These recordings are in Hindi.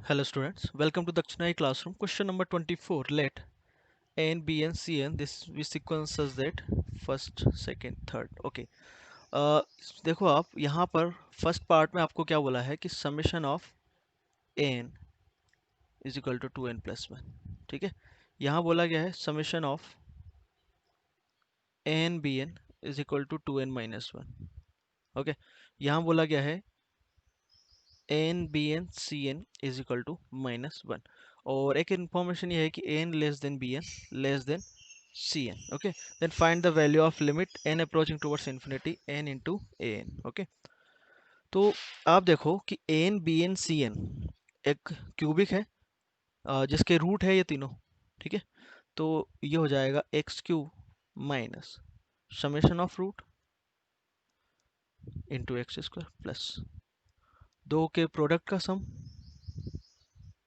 Hello students, welcome to Dakshinai classroom. Question number 24. Let A N, B and C N, this we sequence as that first, second, third. Okay. देखो आप यहाँ पर फर्स्ट पार्ट में आपको क्या बोला है कि summation of n is equal to 2n plus 1. ठीक है. यहाँ बोला गया है summation of n b n is equal to 2n minus 1. Okay. यहाँ बोला गया है n b n c n is equal to minus 1. और एक इन्फॉर्मेशन ये है कि n less than b n less than c n. Okay. Then find the value of limit n approaching towards infinity n into a n. Okay. तो आप देखो कि n b n c n एक क्यूबिक है जिसके रूट है ये तीनों. ठीक है. तो ये हो जाएगा x cube minus summation of root into x square plus दो के प्रोडक्ट का सम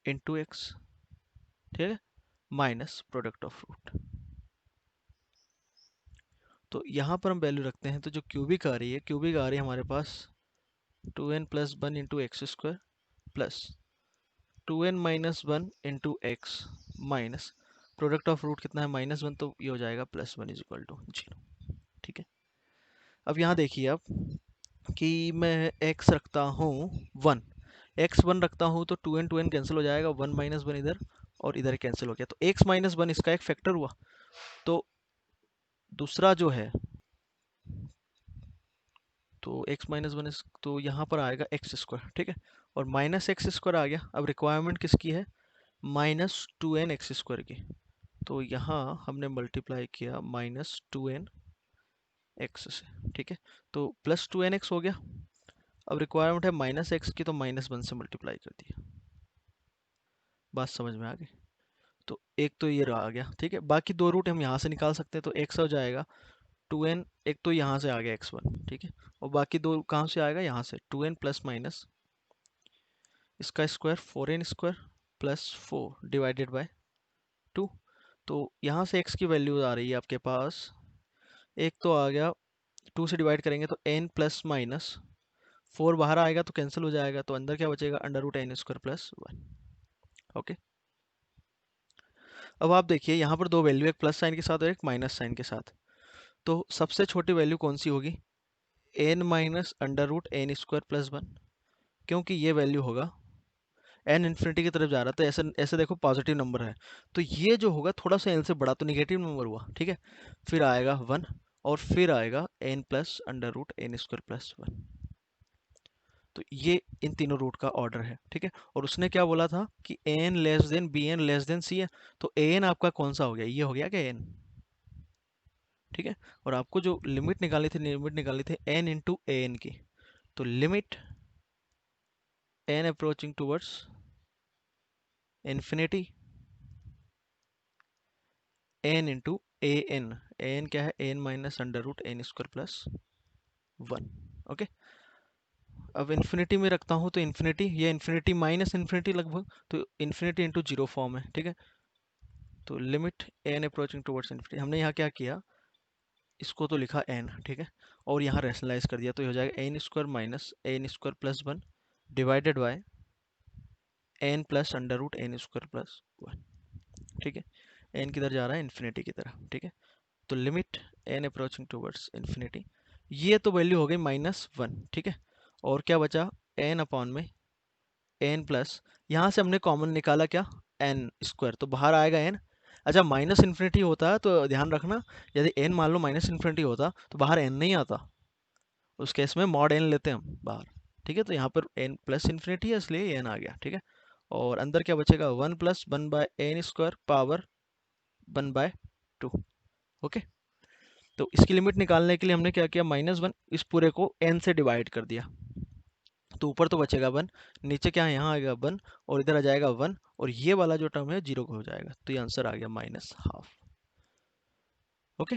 इंटू एक्स. ठीक है. Minus product of root. तो यहाँ पर हम वैल्यू रखते हैं तो जो क्यूबिक आ रही है हमारे पास 2n plus 1 into x square plus 2n minus 1 into x minus product of root कितना है -1. तो ये हो जाएगा +1 इज इक्वल टू 0. ठीक है. अब यहाँ देखिए आप कि मैं x रखता हूँ 1, x 1 रखता हूँ तो 2n कैंसिल हो जाएगा, 1 माइनस 1 इधर और इधर कैंसिल हो गया. तो x माइनस 1 इसका एक फैक्टर हुआ. तो दूसरा जो है तो x माइनस 1 तो यहाँ पर आएगा एक्स स्क्वायर. ठीक है. और माइनस एक्स स्क्वायर आ गया. अब रिक्वायरमेंट किसकी है? -2n x स्क्वायर की. तो यहाँ हमने मल्टीप्लाई किया -2n x से. ठीक है. तो +2nx हो गया. अब रिक्वायरमेंट है -x की तो -1 से मल्टीप्लाई कर दिया. बात समझ में आ गई. तो एक तो ये रहा आ गया. ठीक है. बाकी दो रूट हम यहाँ से निकाल सकते हैं तो x हो जाएगा 2n. एक तो यहाँ से आ गया x1. ठीक है. और बाकी दो कहाँ से आएगा? यहाँ से 2n प्लस माइनस इसका square 4n square plus 4 divided by 2. तो यहाँ से x की वैल्यू आ रही है आपके पास. एक तो आ गया 2 से डिवाइड करेंगे तो n प्लस माइनस 4 बाहर आएगा तो कैंसिल हो जाएगा. तो अंदर क्या बचेगा? √n square plus 1. ओके. अब आप देखिए यहाँ पर दो वैल्यू, एक प्लस साइन के साथ और एक माइनस साइन के साथ. तो सबसे छोटी वैल्यू कौन सी होगी? n minus √n square plus 1. क्योंकि ये वैल्यू होगा n इन्फिनिटी की तरफ जा रहा है तो ऐसे ऐसे देखो पॉजिटिव नंबर है तो ये जो होगा थोड़ा सा n से बड़ा तो निगेटिव नंबर हुआ. ठीक है. फिर आएगा 1 और फिर आएगा n plus √n square plus 1. तो ये इन तीनों रूट का ऑर्डर है. ठीक है. और उसने क्या बोला था कि an less than b n less than c n. तो an आपका कौन सा हो गया? ये हो गया क्या n. ठीक है. और आपको जो लिमिट निकालनी थी n इंटू ए एन की. तो limit n approaching towards infinity n into a n. A n क्या है? N minus √n square plus 1. Okay. अब इन्फिनिटी में रखता हूँ तो इन्फिनिटी, ये इन्फिनिटी माइनस इन्फिनिटी लगभग, तो इन्फिनिटी इंटू जीरो फॉर्म है. ठीक है. तो limit n approaching towards infinity. हमने यहाँ क्या किया? इसको तो लिखा n. ठीक है. और यहाँ रेशनलाइज कर दिया तो ये हो जाएगा n square minus n square plus 1 divided by n plus √n square plus 1. ठीक है. n किधर जा रहा है? इन्फिनिटी की तरफ. ठीक है. तो limit n approaching towards infinity. ये तो वैल्यू हो गई -1. ठीक है. और क्या बचा? n अपॉन में n प्लस, यहाँ से हमने कॉमन निकाला क्या? n square. तो बाहर आएगा n. अच्छा, माइनस इन्फिनिटी होता है तो ध्यान रखना, यदि n मान लो माइनस इन्फिनिटी होता तो बाहर n नहीं आता. उस केस में मॉड n लेते हैं हम बाहर. ठीक है. तो यहाँ पर n प्लस इन्फिनिटी है इसलिए n आ गया. ठीक है. और अंदर क्या बचेगा? 1 plus 1 by n square power 1/2. Okay. तो इसकी लिमिट निकालने के लिए हमने क्या किया? -1 इस पूरे को n से डिवाइड कर दिया. तो ऊपर तो बचेगा 1, नीचे क्या है? यहाँ आएगा 1 और इधर आ जाएगा 1 और ये वाला जो टर्म है 0 हो जाएगा. तो ये आंसर आ गया -12. ओके.